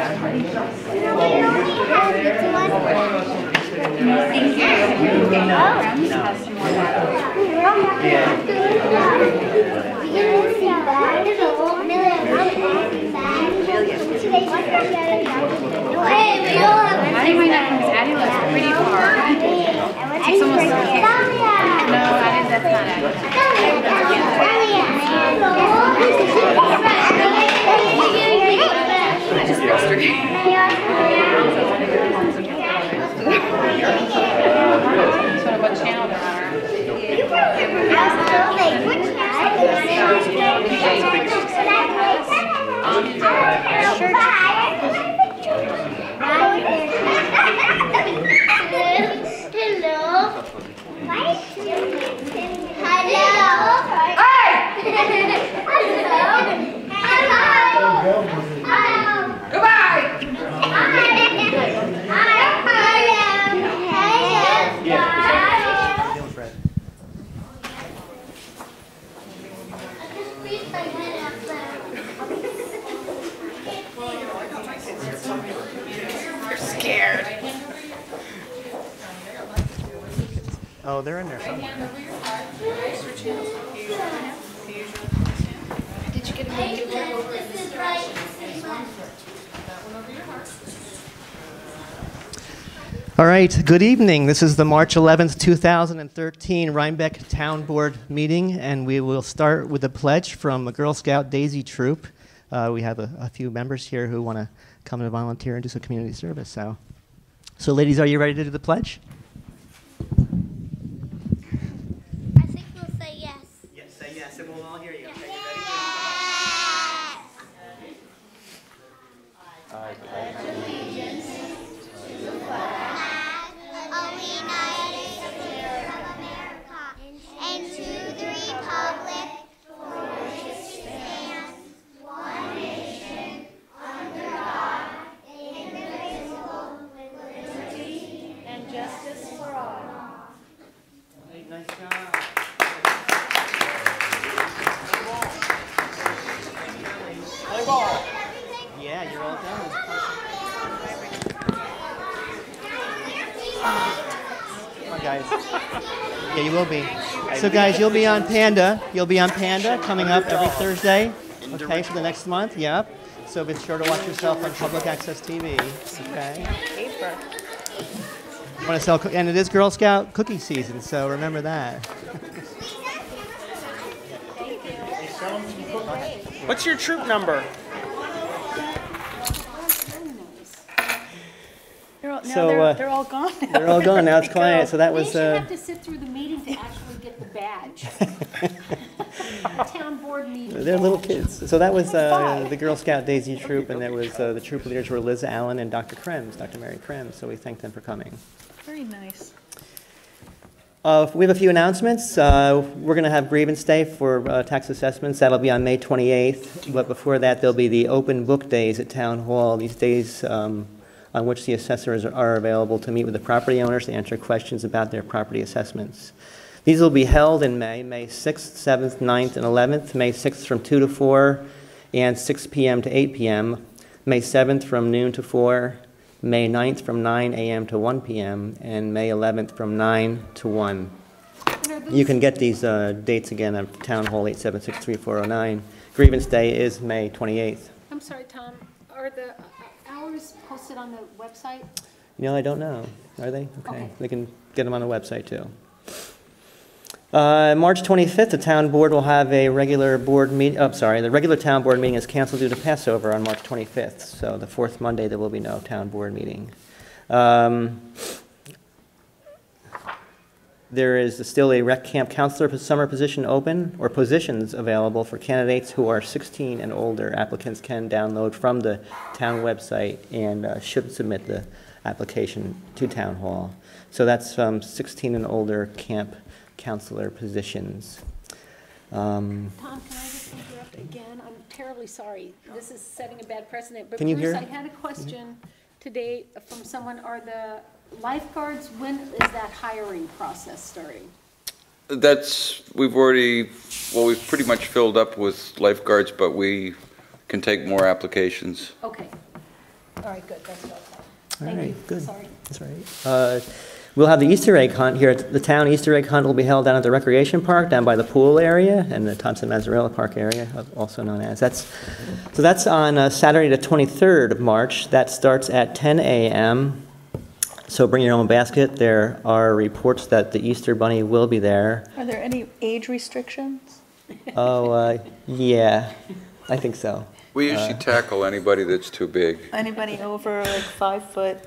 Pretty far. It's almost no, that's not what channel they're on. Oh, they're in there somewhere. Did you get a good All right, good evening. This is the March 11th, 2013 Rhinebeck Town Board meeting, and we will start with a pledge from a Girl Scout Daisy Troop. We have a few members here who want to come and volunteer and do some community service. So ladies, are you ready to do the pledge? I think we'll say yes. Yes, say yes, and we'll all hear you. Okay, Yes. you ready? And to the republic for which it stands, one nation, under God, indivisible, with liberty and justice for all. Nice job. Play ball. Yeah, you're all done. Come on, guys. Yeah, you will be. So, guys, you'll be on Panda. You'll be on Panda coming up every Thursday. Okay, for the next month. Yep. So be sure to watch yourself on public access TV. Okay. You want to sell, and it is Girl Scout cookie season, so remember that. What's your troop number? They're all gone now. They're all gone now. It's quiet. So that was. They should have to sit through the meeting to actually get the badge. The town board meeting. They're little kids. So that was the Girl Scout Daisy Troop, and that was the troop leaders were Liz Allen and Dr. Krems, Dr. Mary Krems. So we thank them for coming. Very nice. We have a few announcements. We're going to have grievance day for tax assessments. That'll be on May 28th. But before that, there'll be the open book days at Town Hall. These days on which the assessors are available to meet with the property owners to answer questions about their property assessments. These will be held in May 6th, 7th, 9th, and 11th. May 6th from 2 to 4 and 6 p.m. to 8 p.m. May 7th from noon to 4. May 9th from 9 a.m. to 1 p.m. and May 11th from 9 to 1. You can get these dates again at Town Hall 876-3409. Grievance Day is May 28th. I'm sorry, Tom. Are the hours posted on the website? No, I don't know. Are they? Okay. They can get them on the website too. March 25th, the town board will have a regular board meeting. Oh, sorry, the regular town board meeting is canceled due to Passover on March 25th. So the fourth Monday, there will be no town board meeting. There is still a rec camp counselor summer position open, or positions available for candidates who are 16 and older. Applicants can download from the town website and should submit the application to Town Hall. So that's 16 and older camp counselor positions. Tom, can I just interrupt again? I'm terribly sorry. This is setting a bad precedent. But Can you Bruce, hear? I had a question today from someone. Are the lifeguards, when is that hiring process starting? We've pretty much filled up with lifeguards, but we can take more applications. Okay. All right, good, that's what I thought. All Thank right, you. good. Sorry. That's all right. We'll have the Easter egg hunt here at the town. Easter egg hunt will be held down at the Recreation Park, down by the pool area, and the Thompson Mazzarella Park area, also known as. So that's on Saturday the 23rd of March. That starts at 10 a.m. So bring your own basket. There are reports that the Easter Bunny will be there. Are there any age restrictions? Oh, yeah, I think so. We usually tackle anybody that's too big. Anybody over like 5 foot?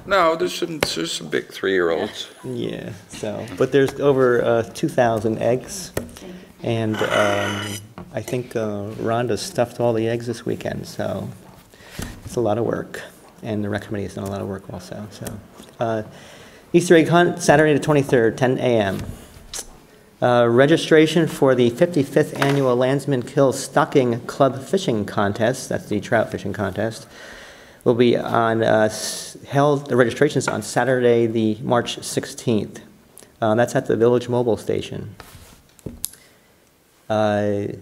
No, there's some big 3-year-olds. Yeah, so, but there's over 2,000 eggs, and I think Rhonda stuffed all the eggs this weekend, so it's a lot of work, and the rec committee has done a lot of work also, so. Easter egg hunt, Saturday the 23rd, 10 a.m. Registration for the 55th Annual Landsman Kills Stocking Club Fishing Contest, that's the trout fishing contest, will be on, the registration is on Saturday, the March 16th. That's at the Village Mobile Station. That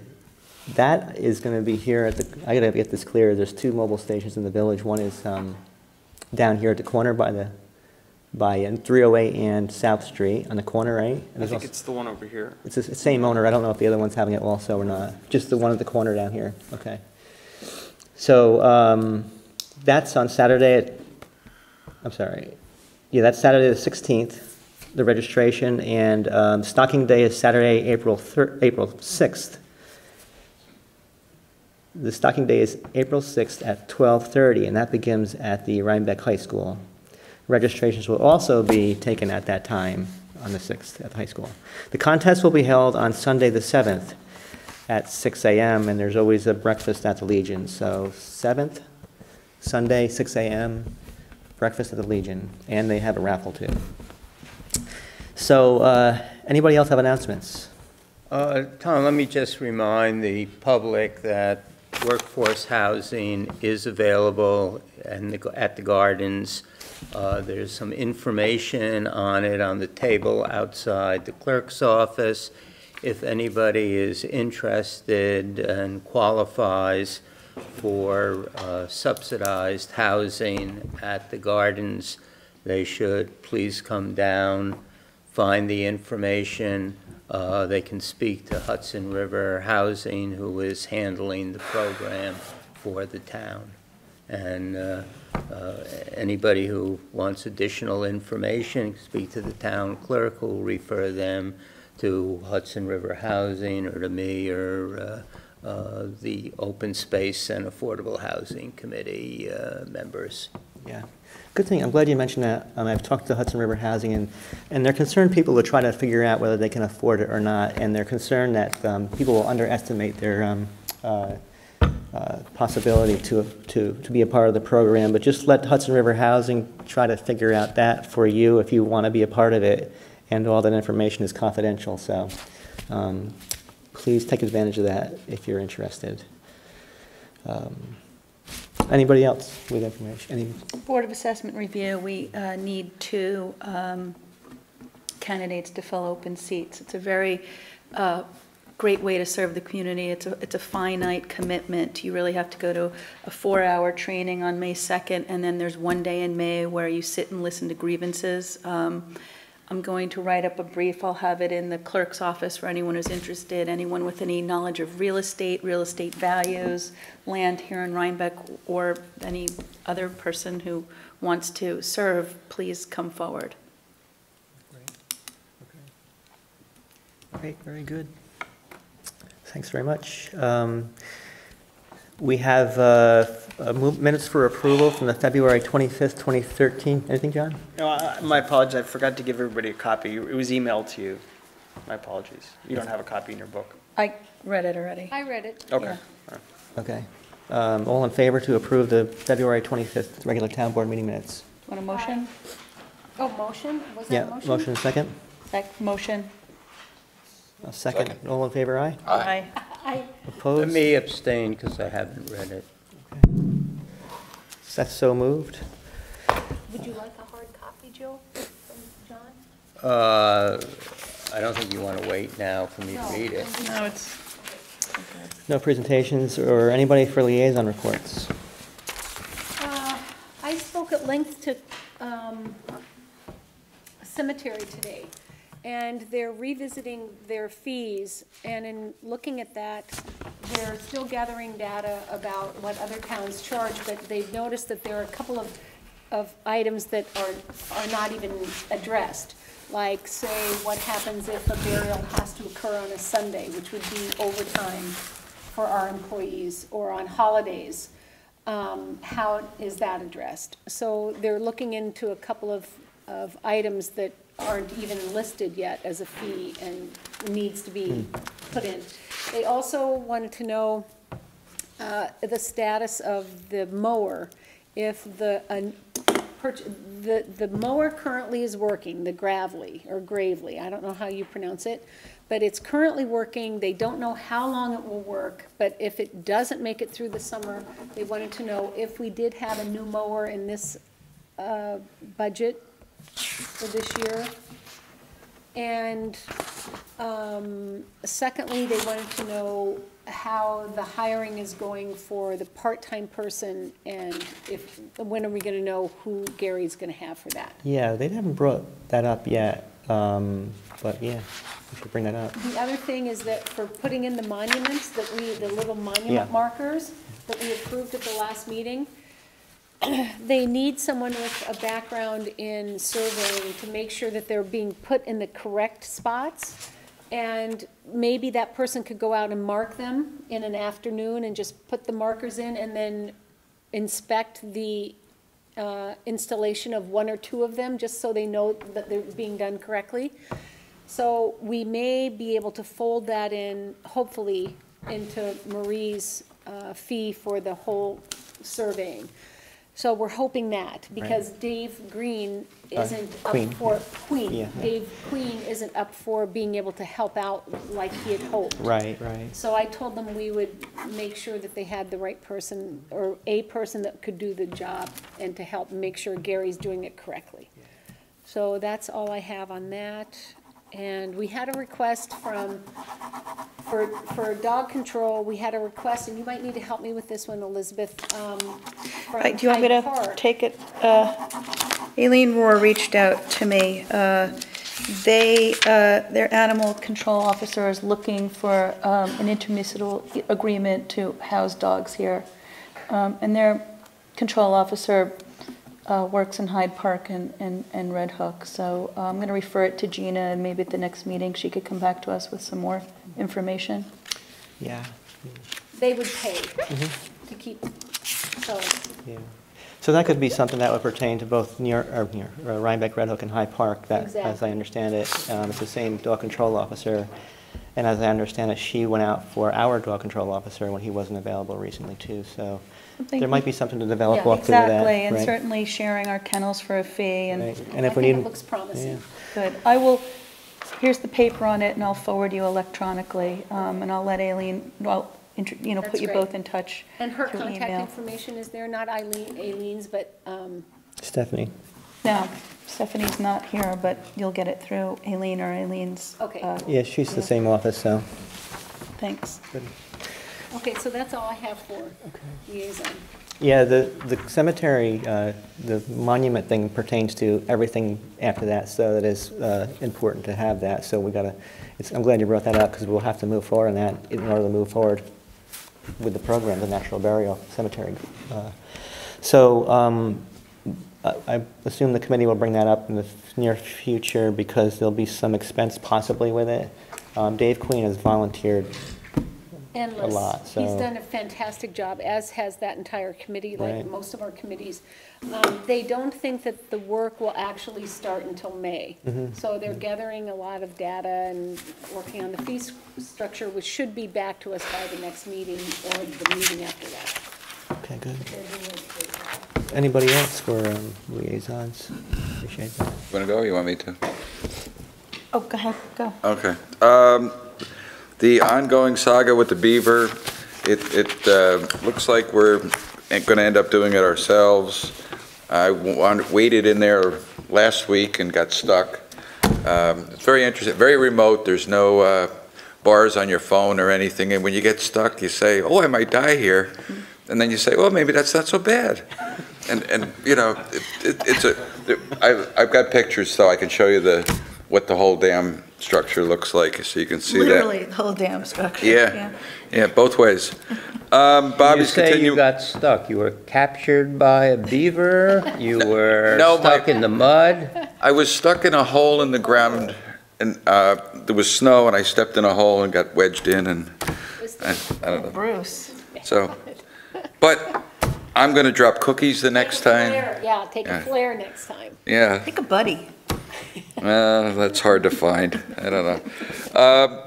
is going to be here at the, I gotta get this clear, there's 2 mobile stations in the village. One is down here at the corner by 308 and South Street on the corner, right? And I there's think also, it's the one over here. it's the same owner. I don't know if the other one's having it also or not. Just the one at the corner down here. Okay. So that's on Saturday that's Saturday the 16th, the registration, and stocking day is Saturday, April 6th. The stocking day is April 6th at 12:30, and that begins at the Rhinebeck High School. Registrations will also be taken at that time on the 6th at the high school. The contest will be held on Sunday the 7th at 6 a.m., and there's always a breakfast at the Legion. So 7th, Sunday, 6 a.m., breakfast at the Legion, and they have a raffle too. So anybody else have announcements? Tom, let me just remind the public that workforce housing is available at the gardens. There's some information on it on the table outside the clerk's office. If anybody is interested and qualifies for subsidized housing at the gardens, they should please come down, find the information. They can speak to Hudson River Housing, who is handling the program for the town. And anybody who wants additional information, speak to the town clerk, who will refer them to Hudson River Housing or to me or the Open Space and Affordable Housing Committee members. Yeah. Good thing. I'm glad you mentioned that. I've talked to Hudson River Housing, and they're concerned people will try to figure out whether they can afford it or not, and they're concerned that people will underestimate their possibility to be a part of the program. But just let Hudson River Housing try to figure out that for you if you want to be a part of it, and all that information is confidential. So please take advantage of that if you're interested. Anybody else with information? Board of Assessment Review, we need 2 candidates to fill open seats. It's a very great way to serve the community. It's a finite commitment. You really have to go to a 4-hour training on May 2nd, and then there's one day in May where you sit and listen to grievances. I'm going to write up a brief. I'll have it in the clerk's office for anyone who's interested, anyone with any knowledge of real estate values, land here in Rhinebeck, or any other person who wants to serve, please come forward. Great, very good. Thanks very much. We have minutes for approval from the February 25th, 2013. Anything, John? No, my apologies. I forgot to give everybody a copy. It was emailed to you. My apologies. You don't have a copy in your book. I read it already. I read it. Okay. Yeah. Okay. All in favor to approve the February 25th regular town board meeting minutes? Want a motion? Oh, motion? Was that a Yeah, motion? motion second? Motion. A second. All in favor, aye? Aye. I, Opposed? Let me abstain because I haven't read it. That's so moved. would you like a hard copy, Jill, from John? I don't think you want to wait now for me to read it. No, it's, No presentations or anybody for liaison reports? I spoke at length to a cemetery today, and they're revisiting their fees, and in looking at that, they're still gathering data about what other towns charge, but they've noticed that there are a couple of items that are not even addressed. Like, say, what happens if a burial has to occur on a Sunday, which would be overtime for our employees, or on holidays. How is that addressed? So they're looking into a couple of items that aren't even listed yet as a fee and needs to be put in. They also wanted to know the status of the mower. If the mower currently is working, the Gravely, or Gravely, I don't know how you pronounce it, but it's currently working. They don't know how long it will work, but if it doesn't make it through the summer, they wanted to know if we did have a new mower in this budget for this year. And secondly, they wanted to know how the hiring is going for the part-time person, and when are we going to know who Gary's going to have for that? Yeah, they haven't brought that up yet, but yeah, we should bring that up. The other thing is that for putting in the monuments, the little monument markers that we approved at the last meeting, they need someone with a background in surveying to make sure that they're being put in the correct spots. And maybe that person could go out and mark them in an afternoon and just put the markers in, and then inspect the installation of one or two of them, just so they know that they're being done correctly. So we may be able to fold that in, hopefully, into Marie's fee for the whole surveying. So we're hoping that, because Dave Green isn't Queen. up for, Queen, Yeah. Dave Queen isn't up for being able to help out like he had hoped. Right, right. So I told them we would make sure that they had the right person, or a person that could do the job, and to help make sure Gary's doing it correctly. So that's all I have on that. And we had a request for dog control, we had a request, and you might need to help me with this one, Elizabeth, from Do you want me to Hyde Park. take it? Aileen Rohr reached out to me. Their animal control officer is looking for an intermunicipal agreement to house dogs here. And their control officer works in Hyde Park and Red Hook. So I'm going to refer it to Gina, and maybe at the next meeting she could come back to us with some more information. Yeah. They would pay to keep, so, Yeah. So that could be something that would pertain to both Rhinebeck, Red Hook, and High Park, that, as Exactly. I understand it. It's the same dog control officer, and as I understand it, she went out for our dog control officer when he wasn't available recently, too. So there might be something to develop Yeah, off of that. Exactly, and right? certainly sharing our kennels for a fee. And Right. I And if we think need, it looks promising. Good. I will, here's the paper on it, and I'll forward you electronically, and I'll let Aileen, put That's you great. both in touch And her through contact email. information is there, not Aileen's, but, Stephanie. No, Stephanie's not here, but you'll get it through Aileen or Aileen's. Okay. Yeah, she's the same office, so. Thanks. okay, so that's all I have for liaison. Yeah, the cemetery, the monument thing pertains to everything after that, so it is important to have that. So we gotta, I'm glad you brought that up, because we'll have to move forward on that in order to move forward with the program, the natural burial cemetery. I assume the committee will bring that up in the near future, because there'll be some expense possibly with it. Dave Queen has volunteered Endless. a lot, He's so- done a fantastic job, as has that entire committee, like Right. most of our committees. They don't think that the work will actually start until May. So they're gathering a lot of data and working on the fee structure, which should be back to us by the next meeting or the meeting after that. Okay, good. They're doing a great job. Anybody else for liaisons? Appreciate that. Want to go, or you want me to? Oh, go ahead, go. Okay. The ongoing saga with the beaver, it looks like we're going to end up doing it ourselves. I waited in there last week and got stuck. It's very interesting, very remote. There's no bars on your phone or anything, and when you get stuck, you say, oh, I might die here. And then you say, well, maybe that's not so bad. And you know, I've got pictures so I can show you what the whole dam structure looks like, so you can see that. Literally, the whole dam structure. Yeah, both ways. Bobby's You say continue. you got stuck. You were captured by a beaver? You were No, stuck in the mud? I was stuck in a hole in the ground, and there was snow, and I stepped in a hole and got wedged in, and I don't know. Bruce. So, but I'm going to drop cookies the next time. Yeah, take a Yeah. flare next time. Yeah. Pick a buddy. That's hard to find. I don't know.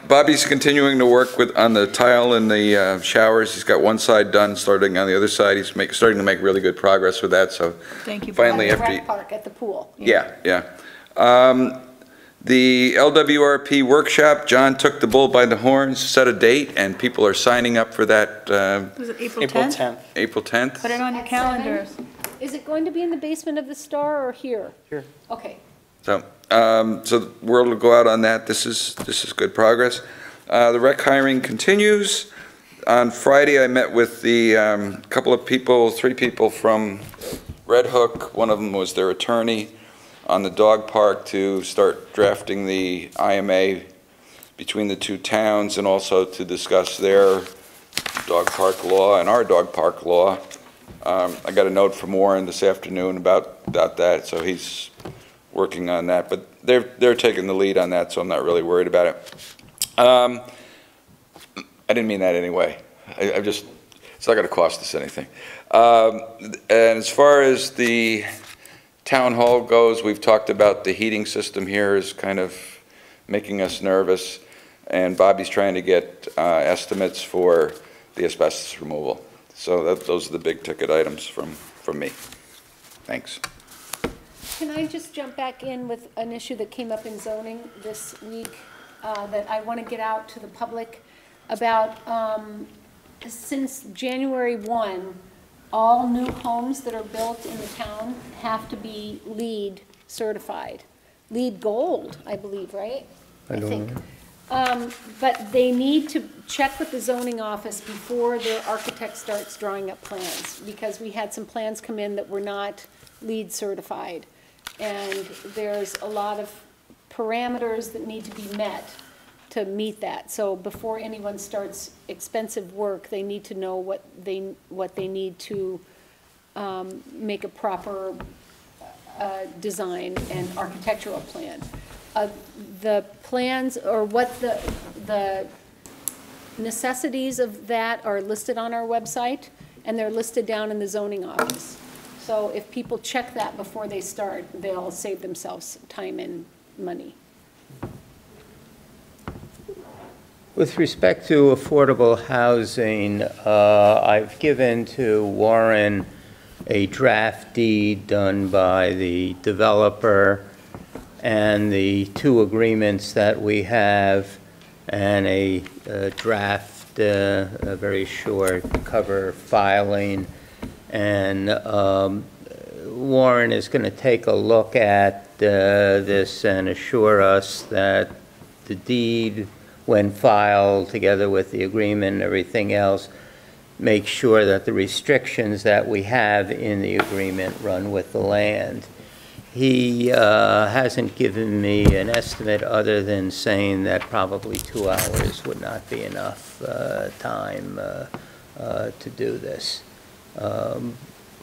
Bobby's continuing to work on the tile in the showers. He's got one side done, starting on the other side. He's starting to make really good progress with that, so. Thank you. Finally, At the after. rec park, at the pool. Yeah. The LWRP workshop, John took the bull by the horns, set a date, and people are signing up for that Was it April April 10th? 10th. April 10th. Put it on your At 7? calendars. Is it going to be in the basement of the Star or here? Here. Okay. So the word will go out on that. This is good progress. The rec hiring continues. On Friday, I met with the couple of people, 3 people from Red Hook. One of them was their attorney on the dog park to start drafting the IMA between the 2 towns, and also to discuss their dog park law and our dog park law. I got a note from Warren this afternoon about that, so he's working on that, but they're taking the lead on that, so I'm not really worried about it. I didn't mean that anyway. It's not going to cost us anything. And as far as the town hall goes, we've talked about the heating system here is kind of making us nervous, and Bobby's trying to get estimates for the asbestos removal. So those are the big ticket items from me. Thanks. Can I just jump back in with an issue that came up in zoning this week that I want to get out to the public about? Since January 1, all new homes that are built in the town have to be LEED certified. LEED Gold, I believe, right? I think. But they need to check with the zoning office before their architect starts drawing up plans, because we had some plans come in that were not LEED certified. And there's a lot of parameters that need to be met to meet that. So before anyone starts expensive work, they need to know what they need to make a proper design and architectural plan. The plans, or what the necessities of that are listed on our website, and they're listed down in the zoning office. So if people check that before they start, they'll save themselves time and money. With respect to affordable housing, I've given to Warren a draft deed done by the developer and the 2 agreements that we have, and a draft, a very short cover filing. And Warren is going to take a look at this and assure us that the deed, when filed together with the agreement and everything else, make sure that the restrictions that we have in the agreement run with the land. He hasn't given me an estimate other than saying that probably 2 hours would not be enough time to do this.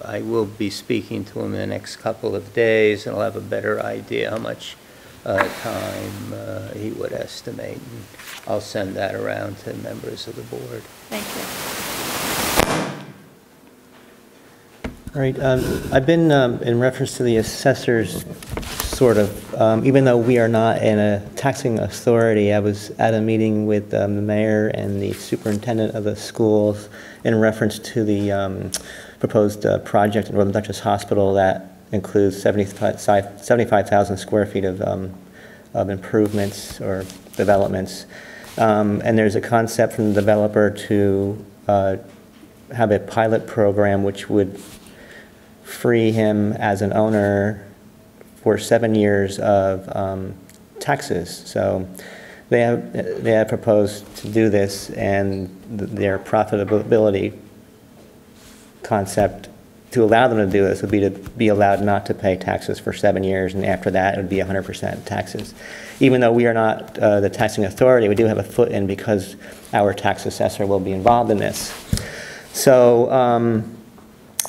I will be speaking to him in the next couple of days, and I'll have a better idea how much time he would estimate. And I'll send that around to members of the board. Thank you. All right, I've been, in reference to the assessors, sort of, even though we are not in a taxing authority, I was at a meeting with the mayor and the superintendent of the schools in reference to the proposed project at Northern Dutchess Hospital that includes 75,000 square feet of improvements or developments. And there's a concept from the developer to have a pilot program which would free him as an owner for 7 years of taxes. So they have proposed to do this, and their profitability concept to allow them to do this would be to be allowed not to pay taxes for 7 years, and after that, it would be 100% taxes. Even though we are not the taxing authority, we do have a foot in because our tax assessor will be involved in this. So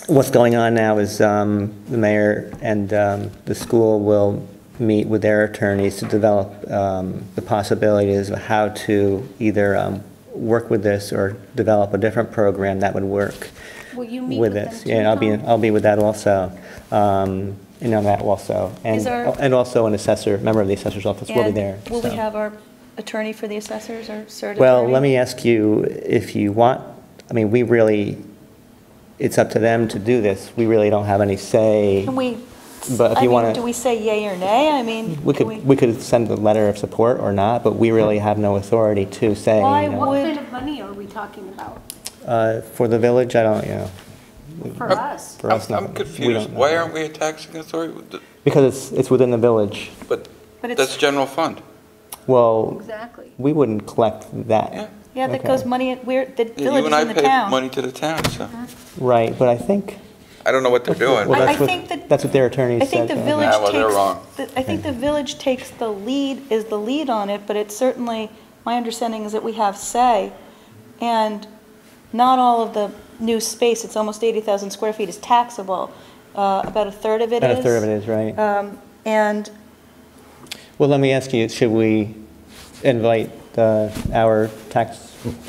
what's going on now is the mayor and the school will meet with their attorneys to develop the possibilities of how to either work with this or develop a different program that would work. Will you meet with with this. them too, Yeah, Tom? I'll be with that also. That also, Is our- and also an assessor, member of the assessor's office will be And there. will we so. have our attorney for the assessors or cert Well, attorney? let me ask you if you want. I mean, we really. It's up to them to do this. We really don't have any say. Can we, But if I you mean, want do to, we say yay or nay? I mean, we do could send a letter of support or not. But we really have no authority to say. Why you know, What would- kind of money are we talking about for the village, I don't. You know, for us? for us, I'm not- we confused. don't know. Why aren't we a taxing authority? Because it's within the village. But But it's- that's general fund. Well, Exactly. we wouldn't collect that. Yeah. Yeah, that Okay. goes money, the Yeah, village you is and I in the pay town. money to the town, so Right, but I think. I don't know what they're doing. Well, I that's what- think that- That's what their attorney I said. think the to us. village Yeah, well, they're takes, wrong. I think the village takes the lead, is the lead on it, but it's certainly, my understanding is that we have say, and not all of the new space, it's almost 80,000 square feet, is taxable. About a third of it is. About a third of it is, right. And Well, let me ask you, should we invite our tax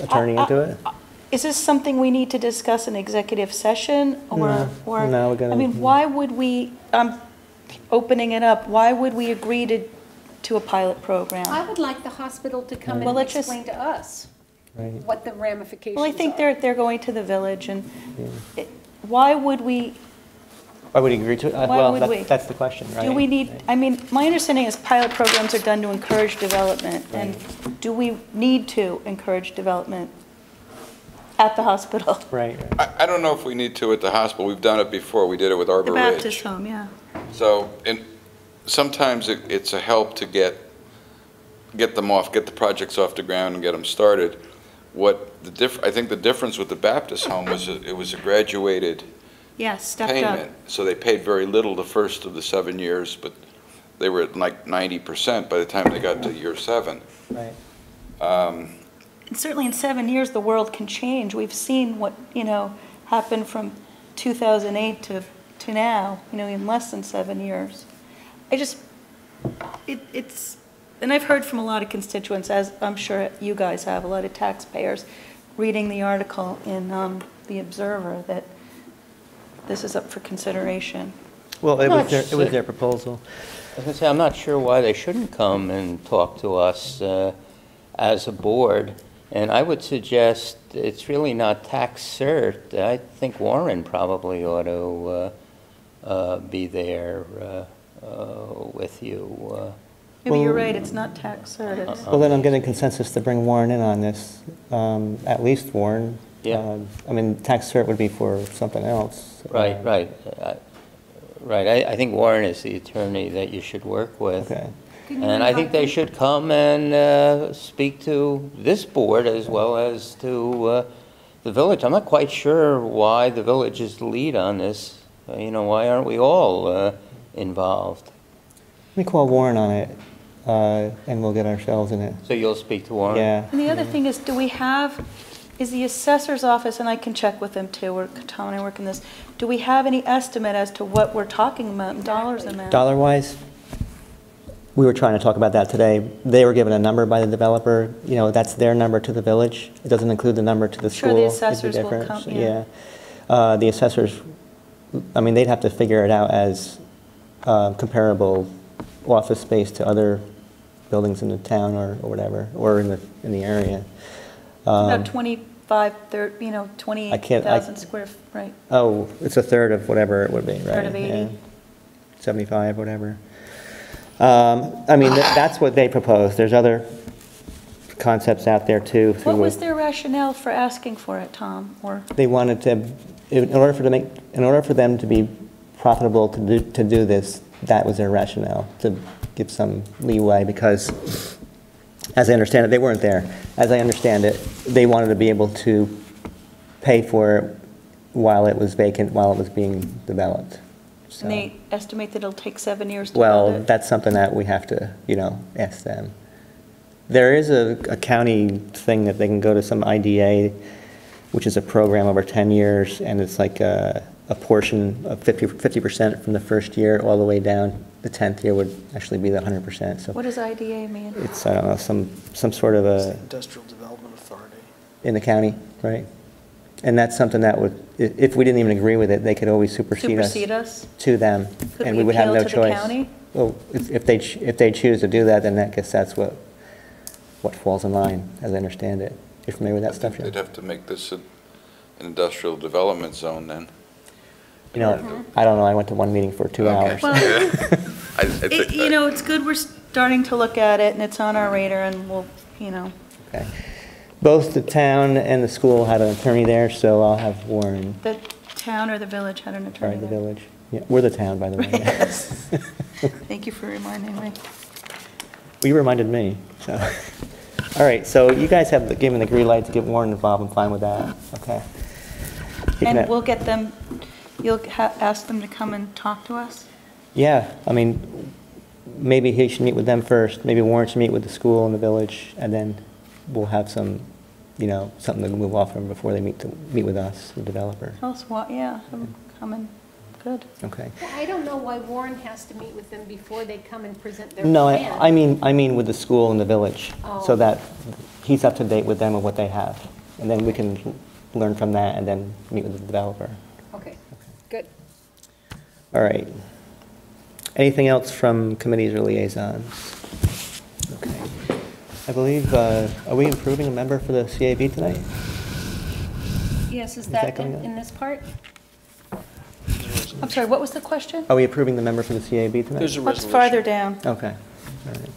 attorney into it? is this something we need to discuss in executive session, or? No. or- No, we're gonna- I mean, why would we, opening it up, why would we agree to a pilot program? I would like the hospital to come Well, and let's just- explain to us Right. what the ramifications are. Well, I think they're going to the village, and why would we, Why would you agree to it? Why Well, would we? that's the question, right? do we need, I mean, my understanding is pilot programs are done to encourage development, and do we need to encourage development at the hospital? Right, right. I don't know if we need to at the hospital. We've done it before. We did it with Arbor The Baptist Ridge. home, yeah. So, and sometimes it's a help to get them off, get the projects off the ground and get them started. I think the difference with the Baptist home was it was a graduated Yes, stepped up. payment. So they paid very little the first of the 7 years, but they were at like 90% by the time they got to year 7. Right. And certainly in 7 years, the world can change. We've seen what, happened from 2008 to now, in less than 7 years. It's, and I've heard from a lot of constituents, as I'm sure you guys have, a lot of taxpayers, reading the article in The Observer, that this is up for consideration. Well, it Not was their proposal. I was going to say, I'm not sure why they shouldn't come and talk to us as a board, and I would suggest it's really not tax cert. I think Warren probably ought to be there with you. Maybe you're right, it's not tax cert, it's- Well, then I'm getting consensus to bring Warren in on this, at least Warren. Yeah. I mean, tax cert would be for something else. Right, right. I think Warren is the attorney that you should work with. Okay. And I think they should come and speak to this board as well as to the village. I'm not quite sure why the village is the lead on this. Why aren't we all involved? Let me call Warren on it, and we'll get ourselves in it. So you'll speak to Warren? Yeah. And the other thing is, is the assessor's office, and I can check with them too, Tom and I work on this, do we have any estimate as to what we're talking about in dollars amount? Dollar-wise, we were trying to talk about that today. They were given a number by the developer. That's their number to the village. It doesn't include the number to the Sure, school. the It'd be assessors will different. come, yeah. The assessors, I mean, they'd have to figure it out as comparable office space to other buildings in the town or whatever, or in the area. About 25, 30, 28,000 square, right? Oh, it's a third of whatever it would be, right? Third of 80. Yeah. 75, whatever. I mean, that's what they proposed. There's other concepts out there too. What was their rationale for asking for it, Tom, or? They wanted to, in order for them to be profitable to do this, that was their rationale, to give some leeway, because as I understand it, they weren't there. As I understand it, they wanted to be able to pay for it while it was vacant, while it was being developed. So, And they estimate that it'll take 7 years to build well, it? that's something that we have to, ask them. There is a county thing that they can go to, some IDA, which is a program over 10 years, and it's like a portion of 50% from the first year all the way down. The 10th year would actually be the 100%. So What does IDA mean? it's, I don't know, some sort of a, Industrial Development Authority. in the county, right? And that's something that would, if we didn't even agree with it, they could always supersede us? to them, Could and we we would have no appeal to the choice. county? Well, if they choose to do that, then I guess that's what falls in line, as I understand it. You're familiar with that stuff, They'd Joe? have to make this an industrial development zone then. I don't know, I went to one meeting for 2 hours. Well, I think that- it's good we're starting to look at it, and it's on our radar, and we'll, Okay. Both the town and the school had an attorney there, so I'll have Warren, the town or the village had an attorney sorry, the there. village. Yeah, we're the town, by the way. Yes. Thank you for reminding me. Well, you reminded me, so. All right, so you guys have given the green light to get Warren involved. I'm fine with that, okay? You can- And we'll get them, you'll ask them to come and talk to us? Yeah, I mean, maybe he should meet with them first, maybe Warren should meet with the school and the village, and then we'll have some, something to move off from before they meet with us, the developer. Tell us what, yeah, have them come and, good. Okay. Well, I don't know why Warren has to meet with them before they come and present their No, plan. I mean with the school and the village, so Oh. that he's up to date with them and what they have. And then we can learn from that and then meet with the developer. Okay, good. All right. Anything else from committees or liaisons? Okay. I believe, are we approving a member for the CAB tonight? Yes, is that that coming up? in this part? I'm sorry, what was the question? Are we approving the member for the CAB tonight? There's a What's resolution. farther down? Okay. All right.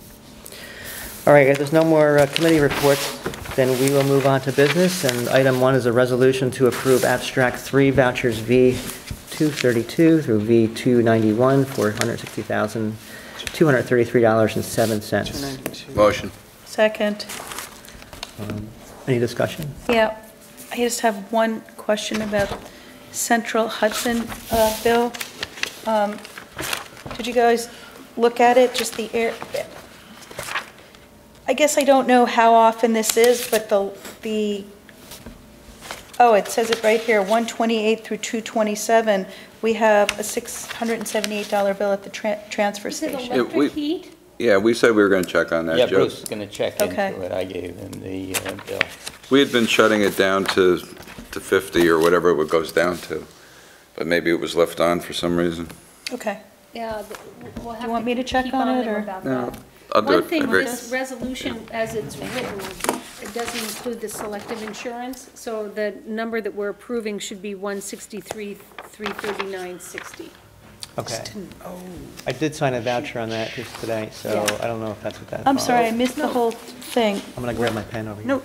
All right, if there's no more committee reports, then we will move on to business. And item 1 is a resolution to approve abstract 3 vouchers V232 through V291 for $160,233.07. 292. Motion. Second. Any discussion? Yeah, I just have one question about Central Hudson bill. Did you guys look at it, just the air? I guess I don't know how often this is, but it says it right here, 128 through 227, we have a $678 bill at the transfer Is it station. electric heat? Yeah, we said we were going to check on that, Yeah, Joe. Bruce is going to check Okay. into it. I gave him the bill. We had been shutting it down to 50 or whatever it goes down to, but maybe it was left on for some reason. Okay. Yeah, we'll have you want me to check keep on it, them or- about No, that. I'll do One it. thing, Agree. this resolution, as it's written, it doesn't include the selective insurance, so the number that we're approving should be 163,339.60. Okay. I did sign a voucher on that just today, so Yeah. I don't know if that's what that I'm involves. sorry, I missed the whole thing. I'm going to grab my pen over here. No,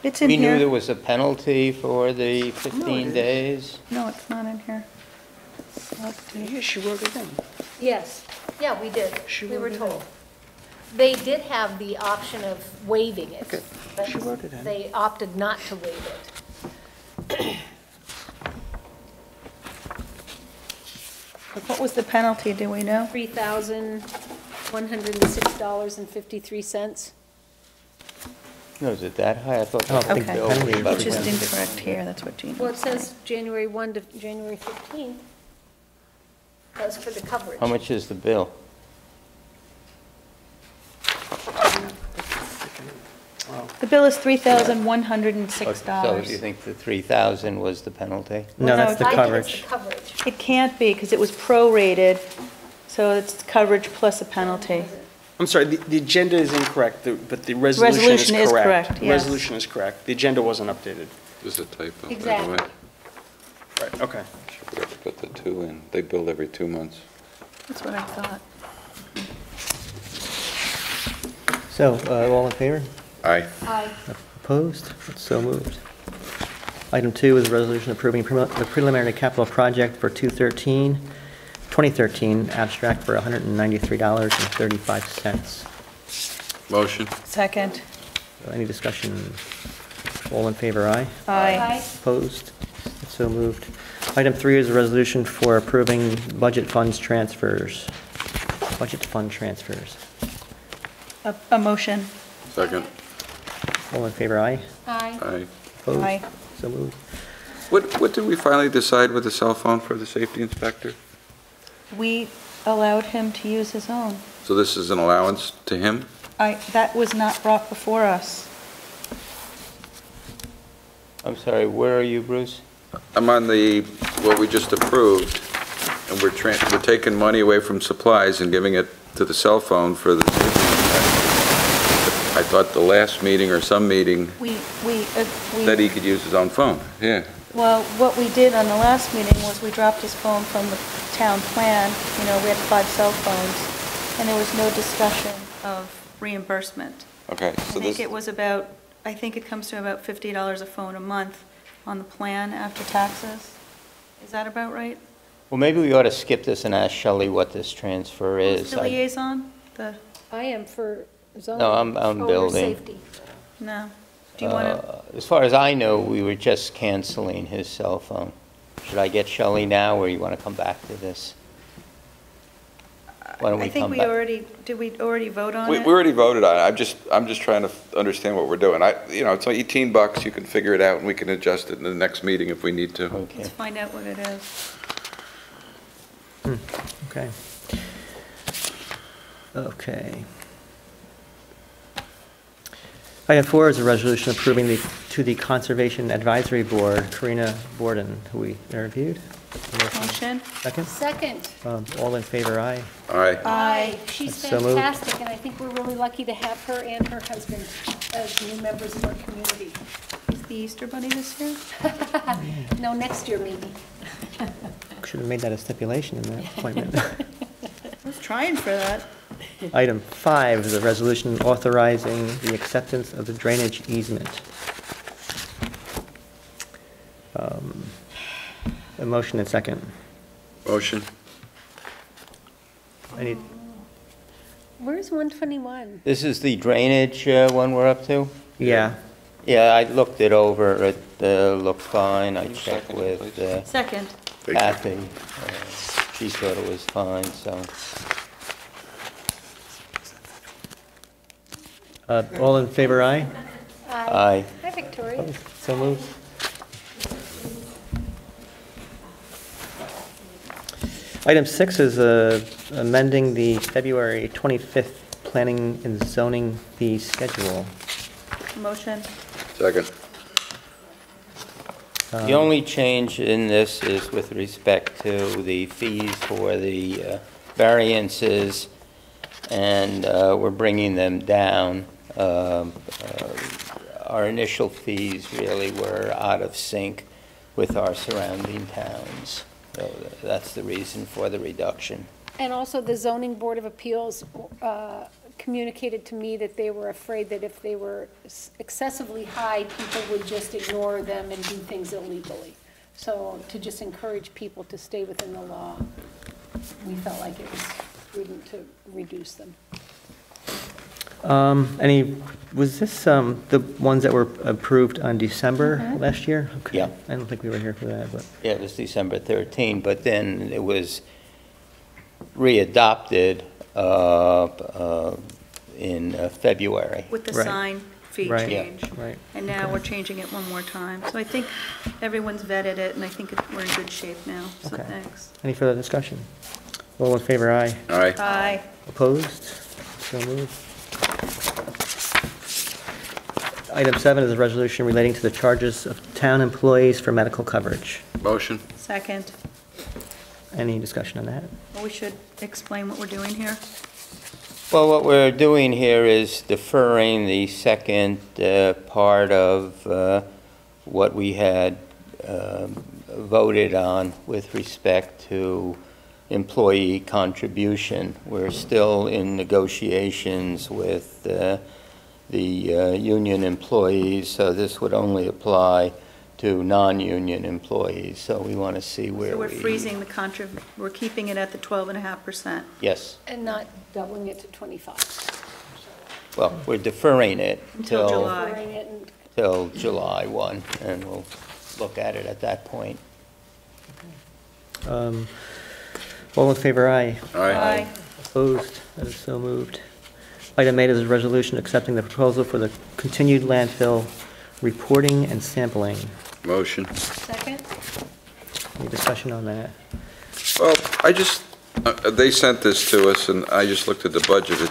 it's in We knew there here. was a penalty for the 15 days. No, it's not in here. Yeah, she wrote it in. Yes, yeah, we did. She We were wrote it told. They did have the option of waiving it. Okay, but she wrote it in. They opted not to waive it. What was the penalty, do we know? $3,106.53. No, is it that high? I thought I don't that think the Okay. bill was penalty about Which is 20. incorrect here, that's what Gina. Well, it says January 1 to January 15th. That's for the coverage. How much is the bill? The bill is $3,106. So you think the 3,000 was the penalty? No, Well, no, that's the I think it's coverage. the coverage. It can't be, because it was prorated, so it's coverage plus a penalty. I'm sorry, the agenda is incorrect, but the resolution is Resolution is correct. correct, The yes. Resolution is correct. The agenda wasn't updated. There's a typo, by the way. Exactly. Right, okay. Should forgot to put the 2 in. They bill every 2 months. That's what I thought. So, all in favor? Aye. Aye. Opposed? So moved. Item 2 is a resolution approving the preliminary capital project for 2013, abstract for $193.35. Motion. Second. Any discussion? All in favor, aye? Aye. Opposed? So moved. Item 3 is a resolution for approving budget funds transfers. Budget fund transfers. A motion. Second. All in favor, aye? Aye. Aye. Opposed? Aye. So moved. What did we finally decide with the cell phone for the safety inspector? We allowed him to use his own. So this is an allowance to him? That was not brought before us. I'm sorry, where are you, Bruce? I'm on what we just approved, and we're taking money away from supplies and giving it to the cell phone for the safety inspector. I thought the last meeting or some meeting that he could use his own phone, yeah. Well, what we did on the last meeting was we dropped his phone from the town plan. You know, we had 5 cell phones, and there was no discussion of reimbursement. Okay, so this, I think it comes to about $50 a phone a month on the plan after taxes. Is that about right? Well, maybe we ought to skip this and ask Shelley what this transfer Who's is. the liaison? I am for zoning. No, I'm Or building. safety. No. Do you want to? As far as I know, we were just canceling his cell phone. Should I get Shelley now, or you want to come back to this? Why don't we I think come we back? did we already vote on we it? already voted on it. I'm just trying to understand what we're doing. It's like $18, you can figure it out, and we can adjust it in the next meeting if we need to. Okay. Let's find out what it is. Okay. Okay. Item 4 is a resolution approving to the Conservation Advisory Board, Karina Borden, who we interviewed. Motion? Second? Second. All in favor, aye? All right. Aye. She's So moved. fantastic, and I think we're really lucky to have her and her husband as new members of our community. Is the Easter Bunny this year? No, next year maybe. Should have made that a stipulation in that appointment. I was trying for that. Item 5 is a resolution authorizing the acceptance of the drainage easement. A motion and second. Motion. Any, Where's 121? This is the drainage one we're up to? yeah, Yeah, I looked it over. It looked fine. I checked with Second. Kathy. She thought it was fine, so. all in favor, aye? Aye. Hi, Victoria. So moved. Item 6 is amending the February 25th planning and zoning fee schedule. Motion. Second. The only change in this is with respect to the fees for the variances, and we're bringing them down. Our initial fees really were out of sync with our surrounding towns. So that's the reason for the reduction. And also, the zoning board of appeals communicated to me that they were afraid that if they were excessively high, people would just ignore them and do things illegally. So to just encourage people to stay within the law, we felt like it was prudent to reduce them. Was this the ones that were approved on December last year? Okay. Yeah. I don't think we were here for that, but. Yeah, it was December 13, but then it was readopted in February. With the Right. sign fee Right. change. Right. And now we're changing it one more time. So I think everyone's vetted it, and I think we're in good shape now. So Okay. thanks. Any further discussion? All in favor, aye? All right. Aye. Opposed? So moved. Item 7 is a resolution relating to the charges of town employees for medical coverage. Motion. Second. Any discussion on that? Well, we should explain what we're doing here. Well, what we're doing here is deferring the second part of what we had voted on with respect to employee contribution. We're still in negotiations with the union employees, so this would only apply to non-union employees. So we want to see where So we... we're freezing we're keeping it at the 12.5%. Yes. And not doubling it to 25. Well, we're deferring it Until July. Deferring it and till July 1, and we'll look at it at that point. All in favor, aye. Aye. Opposed? That is so moved. Item 8 is a resolution accepting the proposal for the continued landfill reporting and sampling. Motion. Second? Any discussion on that? Well, they sent this to us, and I just looked at the budget.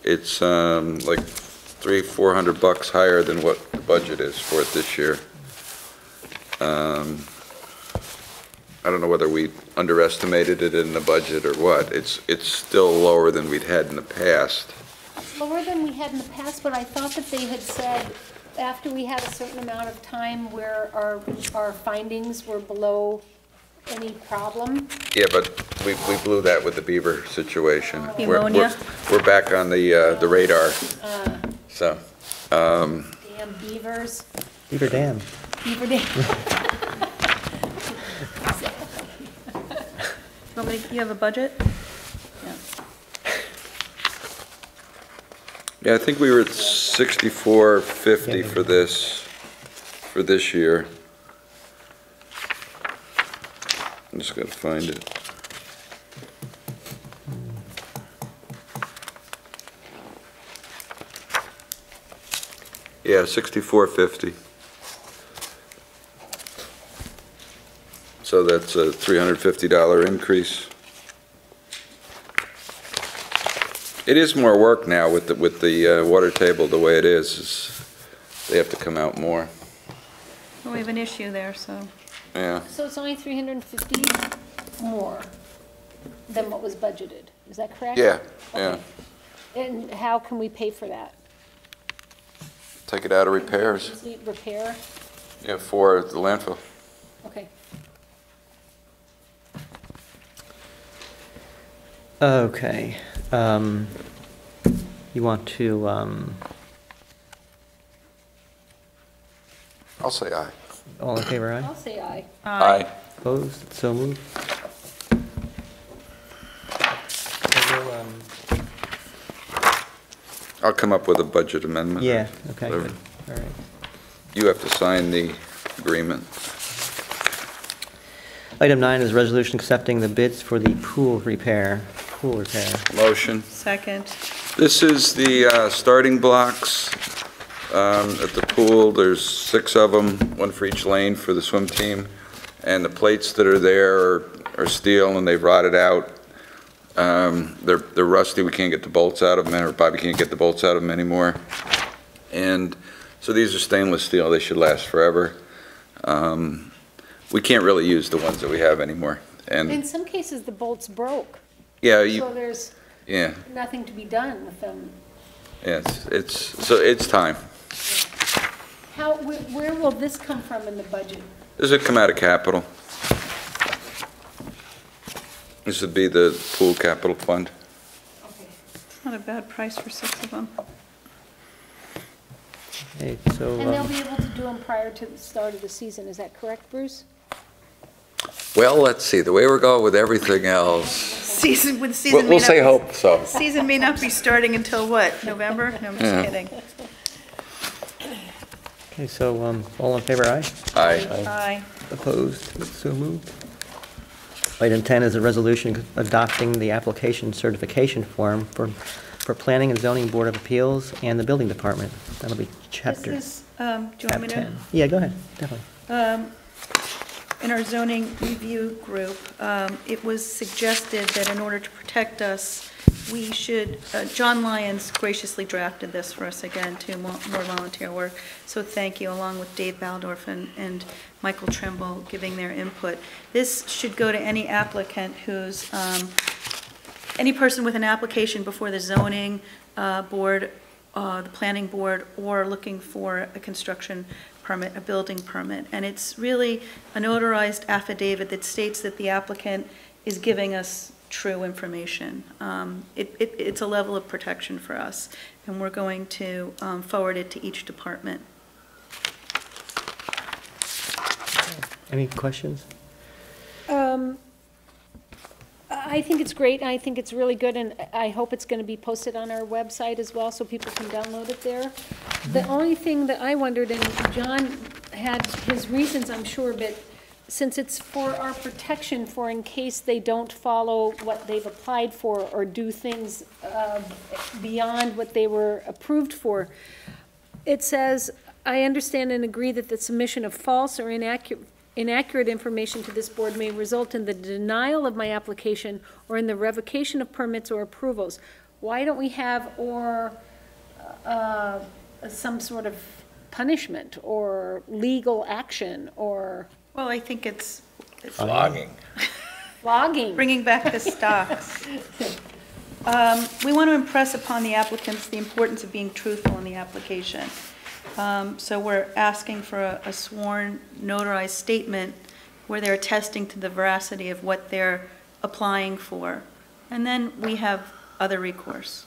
It's like $300-400 higher than what the budget is for it this year. I don't know whether we underestimated it in the budget or what. It's still lower than we'd had in the past. Lower than we had in the past, but I thought that they had said after we had a certain amount of time where our findings were below any problem. Yeah, but we blew that with the beaver situation. Pneumonia? We're back on the radar, so. Damn beavers. Beaver Dam. Beaver dam. You have a budget? Yeah. Yeah, I think we were at 6450 for this year. I'm just gonna find it. Yeah, 6450. So that's a $350 increase. It is more work now with the water table the way it is. They have to come out more. Well, we have an issue there, so. Yeah. So it's only 350 more than what was budgeted. Is that correct? Yeah, yeah. And how can we pay for that? Take it out of repairs. Just need repair? Yeah, for the landfill. Okay. Okay. You want to, I'll say aye. all in favor, aye? I'll say aye. Aye. Opposed? So moved. I'll come up with a budget amendment. Yeah, okay, Whatever. good. All right. You have to sign the agreement. Item 9 is a resolution accepting the bids for the pool repair. Motion. Second. This is the starting blocks at the pool. There's 6 of them, one for each lane for the swim team. And the plates that are there are steel and they've rotted out. They're rusty. We can't get the bolts out of them, or Bobby can't get the bolts out of them anymore. And so these are stainless steel. They should last forever. We can't really use the ones that we have anymore. In And some cases, the bolts broke, yeah, so there's yeah, nothing to be done with them. it's time. Where will this come from in the budget? This would come out of capital. This would be the pool capital fund. Okay. Not a bad price for 6 of them. Okay, so, And they'll be able to do them prior to the start of the season, is that correct, Bruce? Well, let's see, the way we're going with everything else, Season we'll say hope so. Season may not be starting until what, November? No, I'm just Yeah. kidding. okay, so, all in favor, aye? Aye. Aye. Opposed? So moved. Item 10 is a resolution adopting the application certification form for Planning and Zoning Board of Appeals and the Building Department. That'll be chapter, This is, do you want tab me to? 10. Yeah, go ahead, definitely. In our zoning review group, it was suggested that in order to protect us, we should, John Lyons graciously drafted this for us again to more volunteer work. So thank you, along with Dave Baldorf and Michael Trimble giving their input. This should go to any applicant who's, any person with an application before the zoning board, the planning board, or looking for a construction permit, a building permit. And it's really a notarized affidavit that states that the applicant is giving us true information. It's a level of protection for us, and we're going to forward it to each department. Any questions? I think it's great, and I think it's really good, and I hope it's going to be posted on our website as well, so people can download it there. The only thing that I wondered, and John had his reasons, I'm sure, but since it's for our protection, for in case they don't follow what they've applied for or do things beyond what they were approved for, it says, I understand and agree that the submission of false or inaccurate information to this board may result in the denial of my application or in the revocation of permits or approvals. Why don't we have or some sort of punishment or legal action or Well, I think it's Flogging. logging? bringing back the stocks. We want to impress upon the applicants the importance of being truthful in the application. So we're asking for a sworn notarized statement where they're attesting to the veracity of what they're applying for. And then we have other recourse.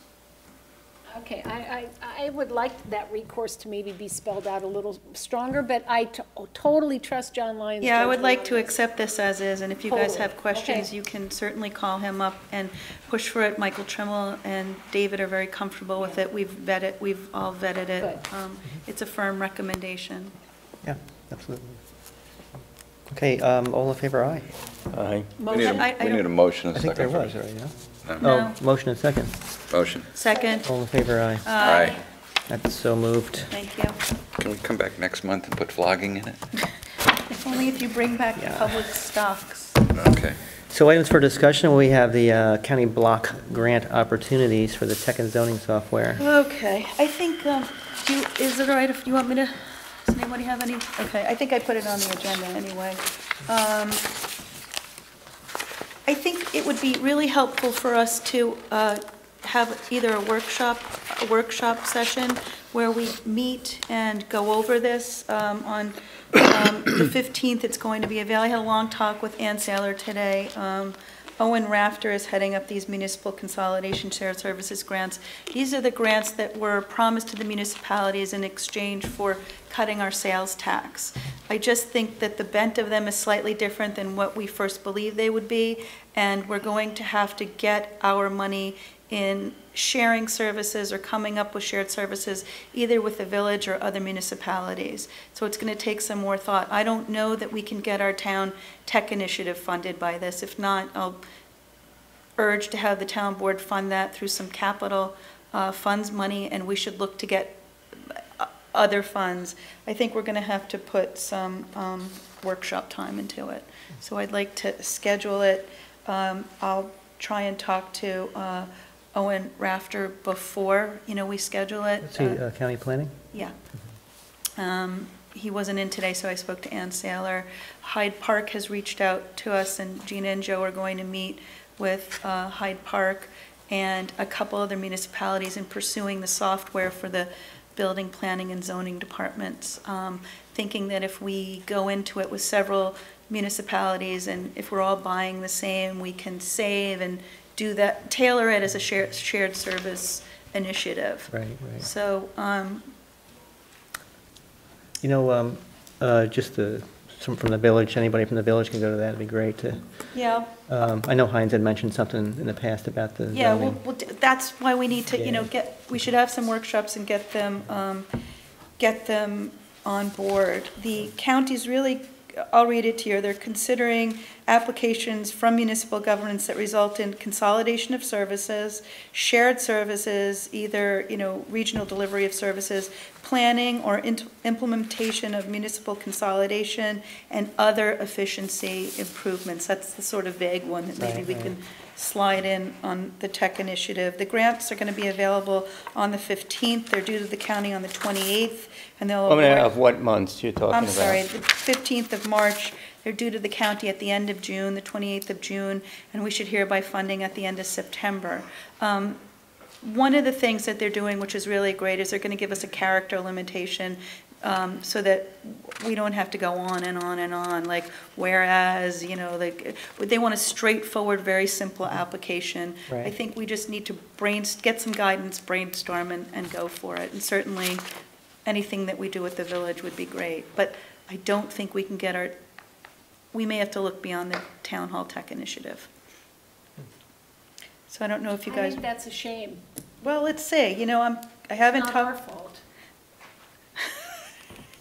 Okay, I would like that recourse to maybe be spelled out a little stronger, but I totally trust John Lyons' Yeah, I would judgment like on to this. accept this as is, and if you guys have Totally. questions, Okay. you can certainly call him up and push for it. Michael Trimmel and David are very comfortable with it. We've all vetted it. Good. It's a firm recommendation. Yeah, absolutely. Okay, all in favor, aye. Aye. We need I we need a don't- motion and I a think there second was first. already, no? No. Oh, motion and second. Motion. Second. All in favor, aye. Aye. That's so moved. Thank you. Can we come back next month and put flogging in it? Only if you bring back the Yeah. public stocks. Okay. So items for discussion, we have the county block grant opportunities for the tech and zoning software. Okay, I think, is it all right if you want me to, does anybody have any? Okay, I think I put it on the agenda anyway. I think it would be really helpful for us to have either a workshop session where we meet and go over this. On the 15th, it's going to be available. I had a long talk with Ann Saylor today. Owen Rafter is heading up these municipal consolidation shared services grants. These are the grants that were promised to the municipalities in exchange for cutting our sales tax. I just think that the bent of them is slightly different than what we first believed they would be, and we're going to have to get our money in sharing services or coming up with shared services, either with the village or other municipalities. So it's going to take some more thought. I don't know that we can get our town tech initiative funded by this. If not, I'll urge to have the town board fund that through some capital funds money, and we should look to get other funds. I think we're going to have to put some workshop time into it. So I'd like to schedule it. I'll try and talk to Owen Rafter before, we schedule it. Let's see, county planning? Yeah. He wasn't in today, so I spoke to Ann Saylor. Hyde Park has reached out to us, and Gina and Joe are going to meet with Hyde Park and a couple other municipalities in pursuing the software for the building, planning, and zoning departments, thinking that if we go into it with several municipalities and if we're all buying the same, we can save and do that, tailor it as a shared service initiative. Right, right. So, Just from the village, anybody from the village can go to that, it'd be great to, yeah, I know Heinz had mentioned something in the past about the yeah, zoning. that's why we need to, Yeah. we should have some workshops and get them on board. The county's really, I'll read it to you, they're considering applications from municipal governments that result in consolidation of services, shared services, either, regional delivery of services, planning or implementation of municipal consolidation, and other efficiency improvements. That's the sort of vague one that maybe Right, we right. can slide in on the tech initiative. The grants are going to be available on the 15th. They're due to the county on the 28th, and they'll award. Of what months you're talking about? I'm sorry, the 15th of March. They're due to the county at the end of June, the 28th of June, and we should hear by funding at the end of September. One of the things that they're doing, which is really great, is they're going to give us a character limitation so that we don't have to go on and on and on, like whereas, they want a straightforward, very simple application. Right. I think we just need to get some guidance, brainstorm, and go for it. And certainly, anything that we do at the village would be great. But I don't think we can we may have to look beyond the town hall tech initiative. So I don't know if you I guys, think that's a shame. well, let's see, I haven't Not our talked, fault.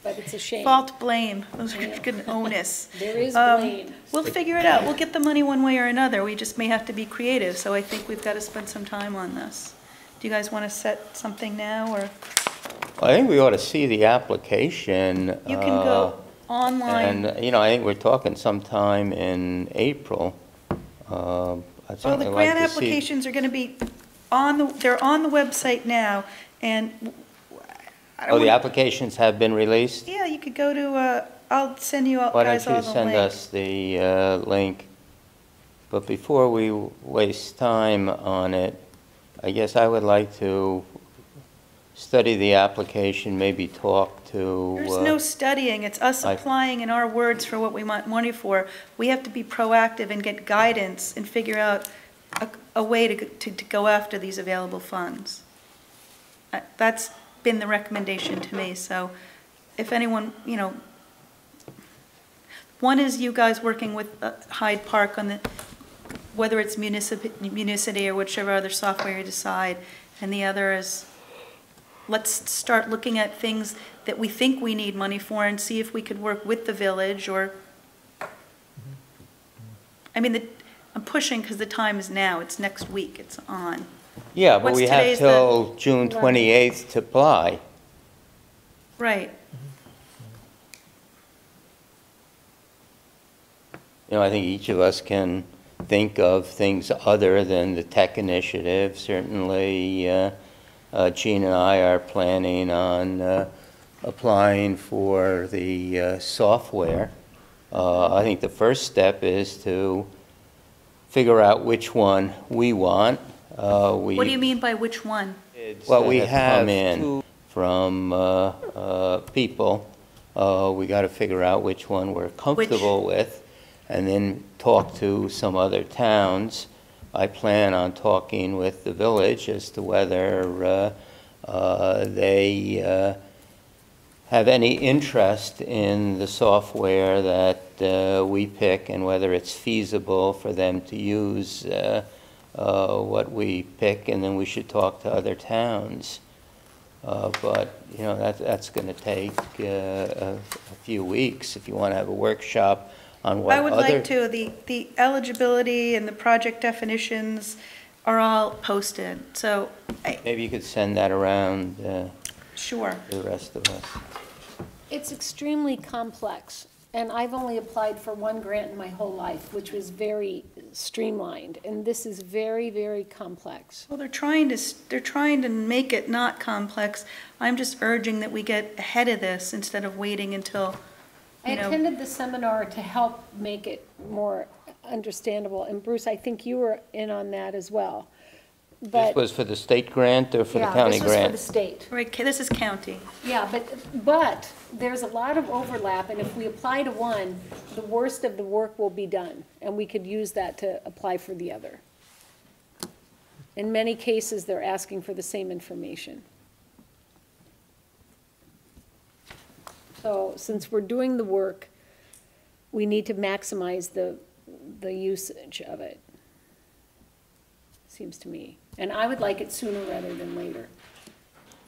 but it's a shame. Fault, blame, those are good onus. There is blame. We'll figure it out. We'll get the money one way or another. We just may have to be creative, so I think we've got to spend some time on this. Do you guys want to set something now, or I think we ought to see the application. you can go online? And, you know, I think we're talking sometime in April. I'd Well, certainly the like grant to see. applications are going to be they're on the website now, and I Oh, don't the want, applications have been released? yeah, you could go to, I'll send you Why guys don't all you the send link. us the link? But before we waste time on it, I guess I would like to study the application, maybe talk to. There's no studying, it's us applying in our words for what we want money for. We have to be proactive and get guidance and figure out a way to go after these available funds. That's been the recommendation to me, so if anyone, you know, one is you guys working with Hyde Park on the, whether it's Municity or whichever other software you decide, and the other is, let's start looking at things that we think we need money for and see if we could work with the village, or, I mean, I'm pushing because the time is now, it's next week, it's on. Yeah, but What's we have today's till June 28th to apply. Right. You know, I think each of us can think of things other than the tech initiative. Certainly, Gene and I are planning on applying for the software. I think the first step is to figure out which one we want. What do you mean by which one? Well, we have come in from people. We got to figure out which one we're comfortable with, and then talk to some other towns. I plan on talking with the village as to whether they have any interest in the software that we pick, and whether it's feasible for them to use what we pick, and then we should talk to other towns. But, you know, that's going to take a few weeks if you want to have a workshop on what I would other. like to, the eligibility and the project definitions are all posted, so, Maybe you could send that around sure. to the rest of us. It's extremely complex, and I've only applied for one grant in my whole life, which was very streamlined, and this is very, very complex. Well, they're trying to make it not complex. I'm just urging that we get ahead of this instead of waiting until, I you know. attended the seminar to help make it more understandable, and Bruce, I think you were in on that as well. This But, was for the state grant or for the yeah, county this was for the grant? state. Right, this is county. Yeah, but there's a lot of overlap, and if we apply to one, the worst of the work will be done, and we could use that to apply for the other. In many cases, they're asking for the same information. So since we're doing the work, we need to maximize the usage of it, seems to me. And I would like it sooner rather than later,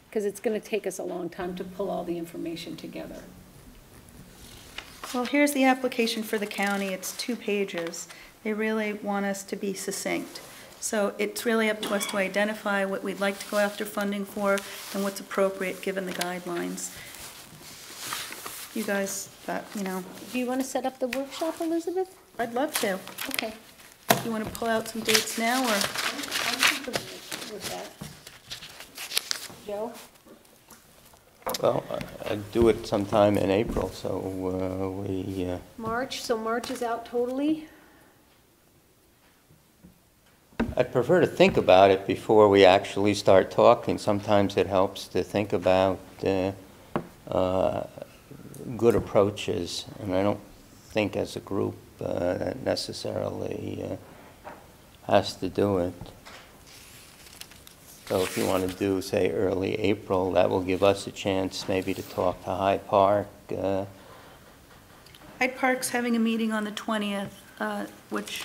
because it's going to take us a long time to pull all the information together. Well, here's the application for the county. It's 2 pages. They really want us to be succinct. So it's really up to us to identify what we'd like to go after funding for and what's appropriate given the guidelines. You guys, you know, Do you want to set up the workshop, Elizabeth? I'd love to. Okay. You want to pull out some dates now, or? I'm comfortable with that. Joe? Well, I'd do it sometime in April, so we, March, so March is out totally? I'd prefer to think about it before we actually start talking. Sometimes it helps to think about good approaches, and I don't think as a group that necessarily has to do it. So if you want to do, say, early April, that will give us a chance maybe to talk to Hyde Park. Hyde Park's having a meeting on the 20th, which,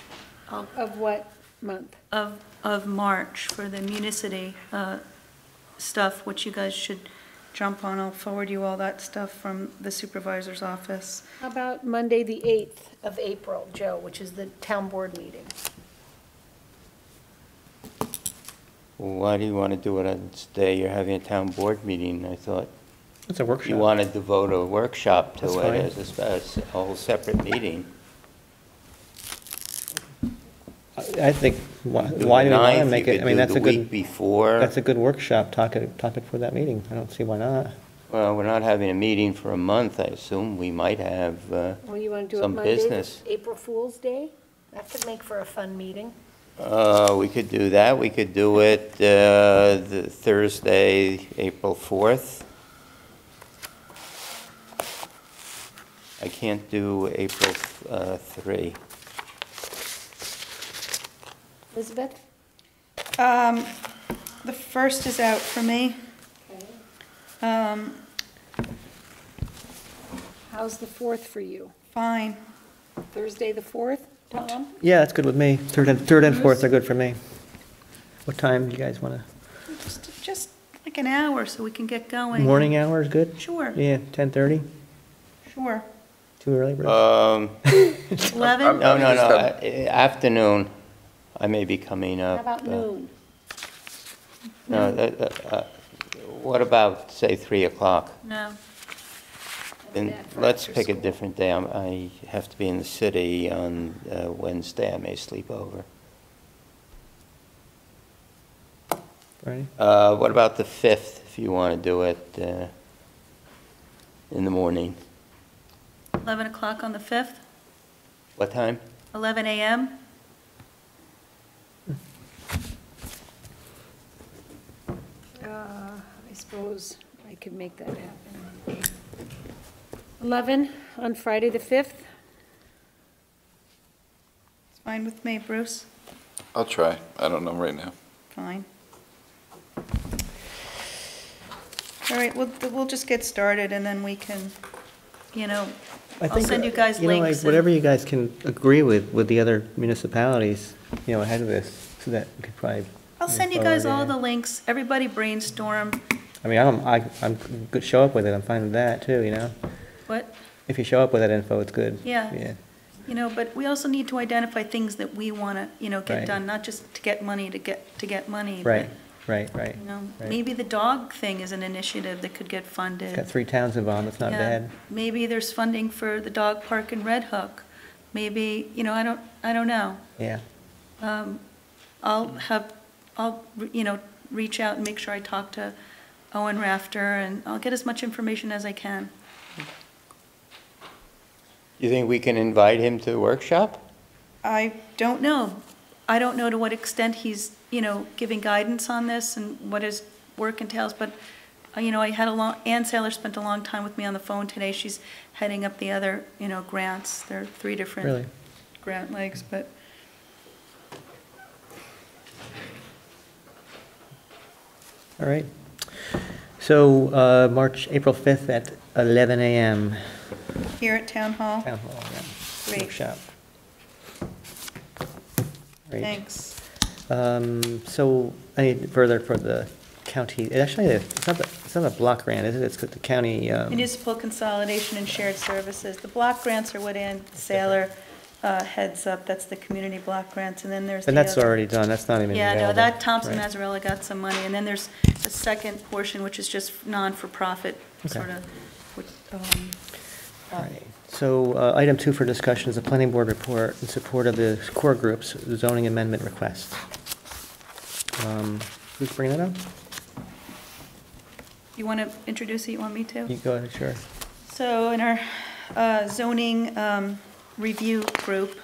Of what month? of March for the Municity stuff, which you guys should jump on. I'll forward you all that stuff from the supervisor's office. How about Monday, the 8th of April, Joe, which is the town board meeting? Why do you want to do it on this day? You're having a town board meeting. I thought It's a workshop. you wanted to devote a workshop to That's it fine. as a whole separate meeting. I think, why Do do the we want to 9th, make you it, could I mean, do that's the a week good, before. that's a good workshop topic for that meeting. I don't see why not. Well, we're not having a meeting for a month. I assume we might have, Well, you want to do it Some Monday, business. April Fool's Day? That could make for a fun meeting. we could do that. We could do it the Thursday, April 4th. I can't do April 3. Elizabeth? The first is out for me. How's the 4th for you? Fine. Thursday, the 4th, Tom? Yeah, that's good with me. Third and fourth are good for me. What time do you guys want Just like an hour so we can get to? going. Morning hour is good? Sure, Yeah, 10:30? sure. Too early, Bruce? 11? No, no, just no, have- afternoon. I may be coming How up. about noon? No, what about, say, 3 o'clock? No. Then Bad for let's after pick a school. different day. I have to be in the city on Wednesday. I may sleep over. Right? What about the 5th, if you want to do it in the morning? 11 o'clock on the 5th? What time? 11 a.m.? I suppose I could make that happen. 11 on Friday, the 5th? It's fine with me, Bruce. I'll try. I don't know right now. Fine. All right, we'll just get started and then we can, I I'll think, send you guys like, links. and- whatever you guys can agree with the other municipalities, ahead of this, so that we could probably. I'll move send you guys forward, all yeah. the links. Everybody brainstorm. I mean, I'm good, show up with it, I'm fine with that too, What? If you show up with that info, it's good. Yeah. Yeah, But we also need to identify things that we want to, get Right. done, not just to get money to get money. right, but, right. Right. Maybe the dog thing is an initiative that could get It's funded. got 3 towns involved, that's not Yeah. bad. Maybe there's funding for the dog park in Red Hook. Maybe, I don't know. Yeah, I'll, reach out and make sure I talk to Owen Rafter, and I'll get as much information as I can. You think we can invite him to the workshop? I don't know. I don't know to what extent he's, giving guidance on this and what his work entails, but, I had Ann Saylor spent a long time with me on the phone today. She's heading up the other, grants. There are 3 different really. grant legs, but All right. So, April 5th at 11 a.m. here at Town Hall. Town Hall, yeah. Great. Workshop. Great. Thanks. So, any further for the county, actually, it's not a block grant, is it? It's the county, Municipal consolidation and shared services. The block grants are what Ann Saylor heads up. That's the community block grants, and then there's the and that's other- already done, that's not even Yeah, available. no, that Thompson Right. Mazzarella got some money, and then there's a second portion, which is just non-for-profit, Okay. sort of. All right. So, item 2 for discussion is a planning board report in support of the core group's zoning amendment request. Who's bringing that up? You want to introduce it? You want me to? You go ahead, sure. So in our zoning review group,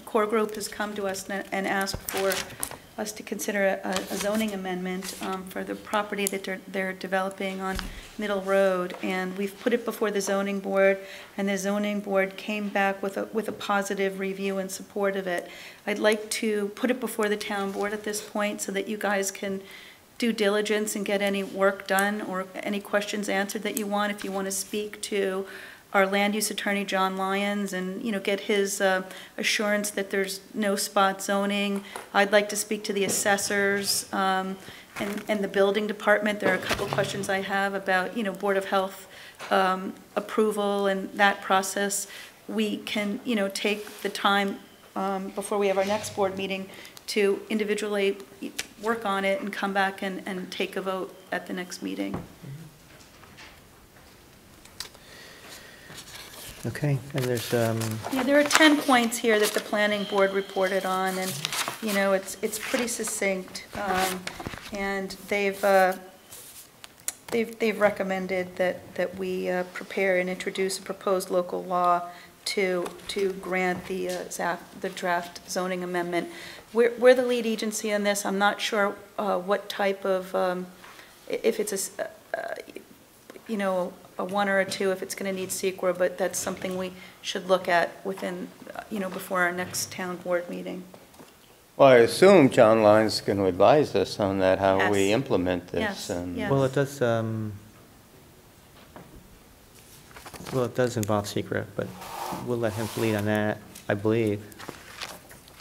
core group has come to us and asked for us to consider a zoning amendment for the property that they're developing on Middle Road. And we've put it before the zoning board, and the zoning board came back with a positive review in support of it. I'd like to put it before the town board at this point so that you guys can due diligence and get any work done or any questions answered that you want. If you want to speak to our land use attorney, John Lyons, and, get his assurance that there's no spot zoning. I'd like to speak to the assessors and the building department. There are a couple questions I have about, Board of Health approval and that process. We can, take the time before we have our next board meeting to individually work on it and come back and take a vote at the next meeting. Okay, and there's, Yeah, there are 10 points here that the planning board reported on, and, it's pretty succinct. And they've recommended that we prepare and introduce a proposed local law to grant the draft zoning amendment. We're the lead agency on this. I'm not sure what type of, if it's a 1 or a 2, if it's going to need SEQA, but that's something we should look at within, before our next town board meeting. Well, I assume John Lyon's going to advise us on that, how we Yes. implement this. Yes, and- yes. well, it does involve secret, but we'll let him lead on that, I believe.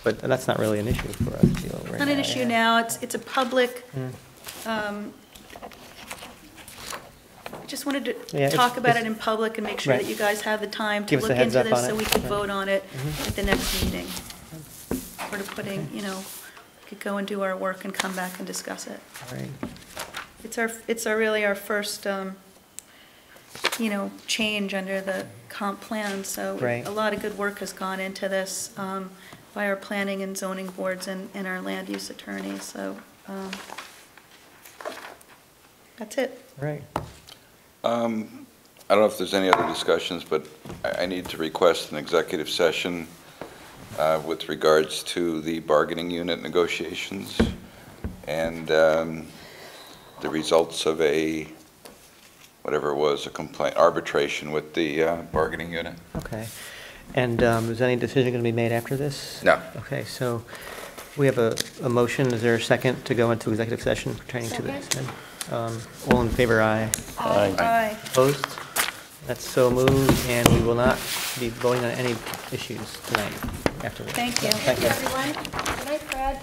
But that's not really an issue for us to deal with right Not an now, issue yeah. now, it's a public, Mm. I just wanted Yeah, to it's- talk about it it's- in public and make sure that Right. you guys have the time to Give us a look heads into up this on so it. we could Right. vote on it Mhm. at the next meeting. Sort of putting, we could go and do our work and come back and discuss it. All right. It's really our first, change under the comp plan, so Right. a lot of good work has gone into this by our planning and zoning boards and our land use attorney, so that's it. All right. I don't know if there's any other discussions, but I need to request an executive session with regards to the bargaining unit negotiations and the results of whatever it was, a complaint, arbitration with the bargaining unit. Okay. And is any decision going to be made after this? No. Okay, so we have a motion. Is there a second to go into executive session pertaining to this? All in favor, aye. Aye. Opposed? That's so moved, and we will not be voting on any issues tonight after this. Thank you. Thank you. Everyone, good night, Fred.